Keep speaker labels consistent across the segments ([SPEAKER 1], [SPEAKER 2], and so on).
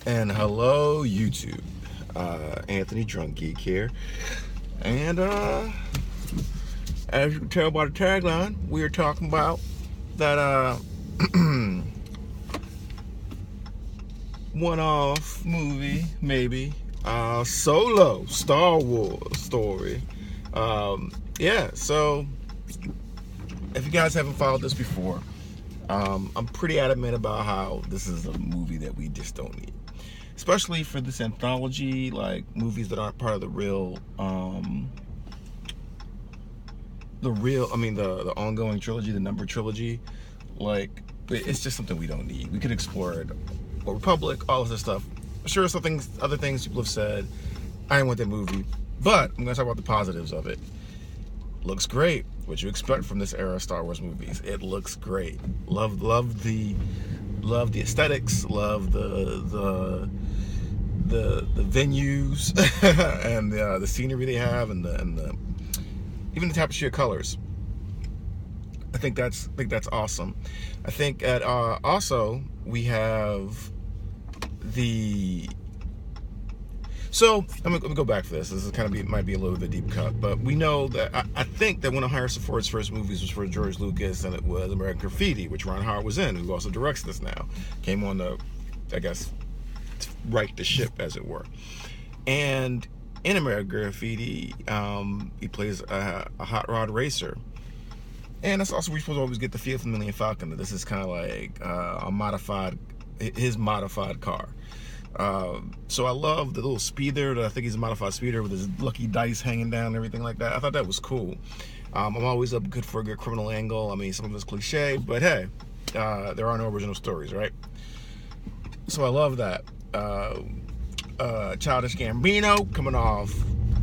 [SPEAKER 1] And hello, YouTube. Anthony Drunk Geek here. And as you can tell by the tagline, we are talking about that one-off movie, maybe Solo Star Wars story. Yeah. So if you guys haven't followed this before, I'm pretty adamant about how this is a movie that we just don't need, especially for this anthology, like movies that aren't part of the the ongoing trilogy, the number trilogy. Like, it's just something we don't need. We could explore it, or Republic, all of this stuff. Sure, other things people have said. I didn't want that movie, but I'm gonna talk about the positives of it. Looks great. What you expect from this era of Star Wars movies? It looks great. Love the aesthetics. Love the venues and the scenery they have, and the even the tapestry of colors. I think that's awesome. I think at also we have the. So I'm gonna go back for this. This is might be a little bit deep cut, but we know that I think that one of Harrison Ford's first movies was for George Lucas, and it was American Graffiti, which Ron Howard was in, who also directs this now. Came on to, I guess, right the ship, as it were. And in American Graffiti, he plays a hot rod racer. And that's also where you're supposed to always get the feel from Millennium Falcon, that this is kind of like his modified car. So I love the little speeder. I think he's a modified speeder with his lucky dice hanging down and everything like that. I thought that was cool. I'm always up good for a good criminal angle. I mean, some of it's cliche, but hey, there are no original stories, right? So I love that. Childish Gambino coming off.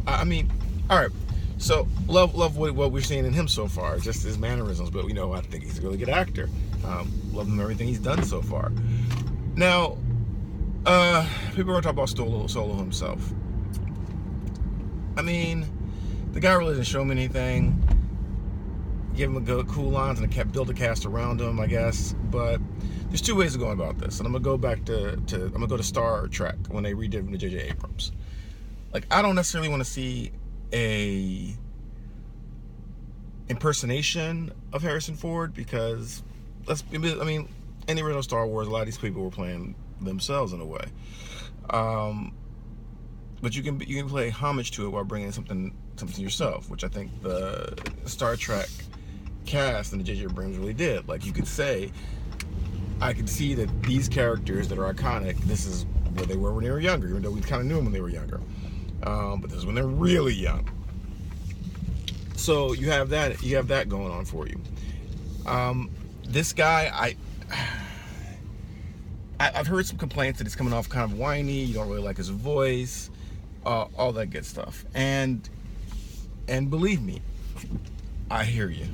[SPEAKER 1] I mean, all right. So love what we're seeing in him so far, just his mannerisms. But I think he's a really good actor. Love him everything he's done so far. Now, people are talking about Solo himself. I mean, the guy really didn't show me anything. Give him a good, cool lines and build a cast around him, I guess. But there's two ways of going about this, and I'm gonna go back to I'm gonna go to Star Trek when they redid it to J.J. Abrams. Like, I don't necessarily want to see a impersonation of Harrison Ford, because in the original Star Wars, a lot of these people were playing themselves in a way. But you can play homage to it while bringing something yourself, which I think the Star Trek cast and the J.J. Abrams really did. Like, you could say, I could see that these characters that are iconic, this is where they were when they were younger, even though we kind of knew them when they were younger. But this is when they're really young. So you have that going on for you. This guy, I've heard some complaints that he's coming off kind of whiny. You don't really like his voice, all that good stuff. And believe me, I hear you.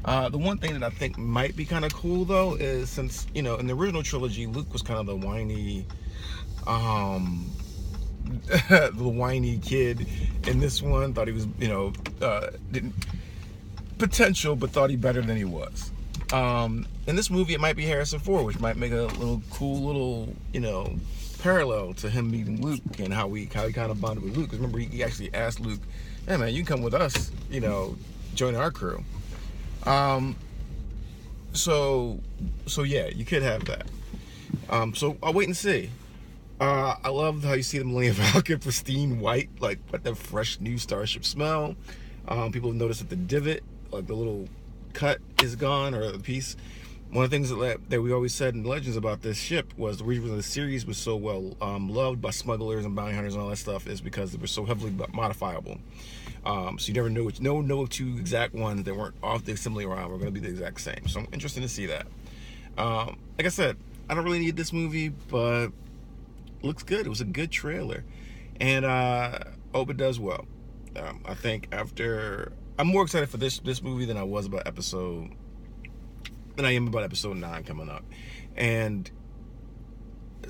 [SPEAKER 1] The one thing that I think might be kind of cool, though, is since in the original trilogy, Luke was kind of the whiny, the whiny kid. In this one, thought he was, didn't potential, but thought he better than he was. In this movie, it might be Harrison Ford, which might make a cool parallel to him meeting Luke and how he kind of bonded with Luke. Because remember, he actually asked Luke, "Hey man, you can come with us, join our crew." So yeah, you could have that. So I'll wait and see. I love how you see the Millennium Falcon pristine white, like with the fresh new starship smell. People have noticed that the divot, like the little cut, is gone, or the piece. One of the things that we always said in Legends about this ship was the reason the series was so well loved by smugglers and bounty hunters and all that stuff is because they were so heavily modifiable. So you never know no two exact ones that weren't off the assembly line were going to be the exact same. So I'm interested to see that. Like I said, I don't really need this movie, but it looks good. It was a good trailer, and hope it does well. I think I'm more excited for this movie than I am about episode 9 coming up, and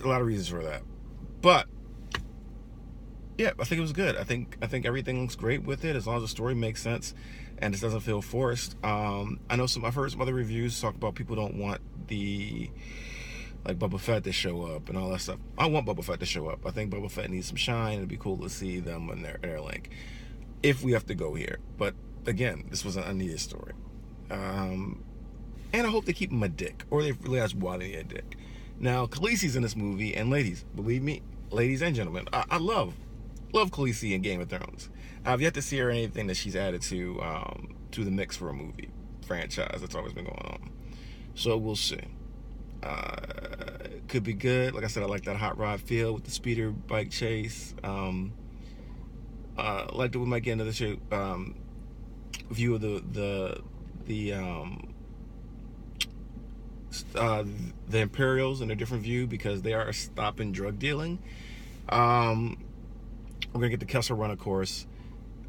[SPEAKER 1] a lot of reasons for that. But yeah, I think it was good. I think everything looks great with it, as long as the story makes sense and it doesn't feel forced. I've heard some other reviews talk about people don't want the like Boba Fett to show up and all that stuff. I want Boba Fett to show up. I think Boba Fett needs some shine. It'd be cool to see them when they're Link, if we have to go here. But again, this was an unneeded story. And I hope they keep him a dick, or they realize why they a dick. Now, Khaleesi's in this movie, and ladies, believe me, ladies and gentlemen, I love Khaleesi in Game of Thrones. I've yet to see her anything that she's added to the mix for a movie franchise that's always been going on. So we'll see. Could be good. Like I said, I like that hot rod feel with the speeder bike chase. Like that we might get into the view of the Imperials in a different view, because they are stopping drug dealing. We're gonna get the Kessel Run, of course.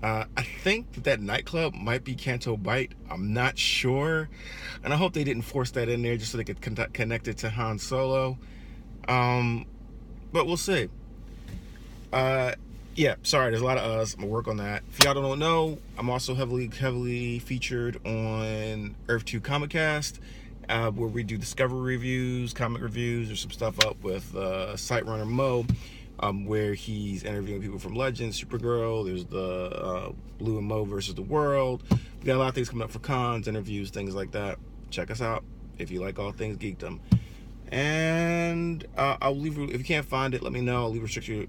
[SPEAKER 1] I think that nightclub might be Canto Bight. I'm not sure, and I hope they didn't force that in there just so they could connect it to Han Solo. But we'll see. Yeah, sorry, there's a lot of us. I'm gonna work on that. If y'all don't know, I'm also heavily featured on Earth 2 Comic Cast, where we do Discovery reviews, comic reviews. There's some stuff up with Sight Runner Mo, where he's interviewing people from Legends, Supergirl. There's the Blue and Mo versus the World. We got a lot of things coming up for cons, interviews, things like that. Check us out if you like all things geekdom. And I'll leave, if you can't find it, let me know. I'll leave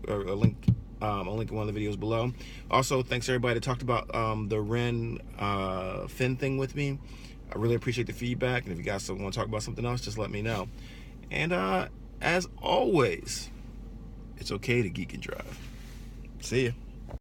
[SPEAKER 1] a link. I'll link in one of the videos below. Also, thanks everybody that talked about the Ren Finn thing with me. I really appreciate the feedback. And if you guys want to talk about something else, just let me know. And as always, it's okay to geek and drive. See ya.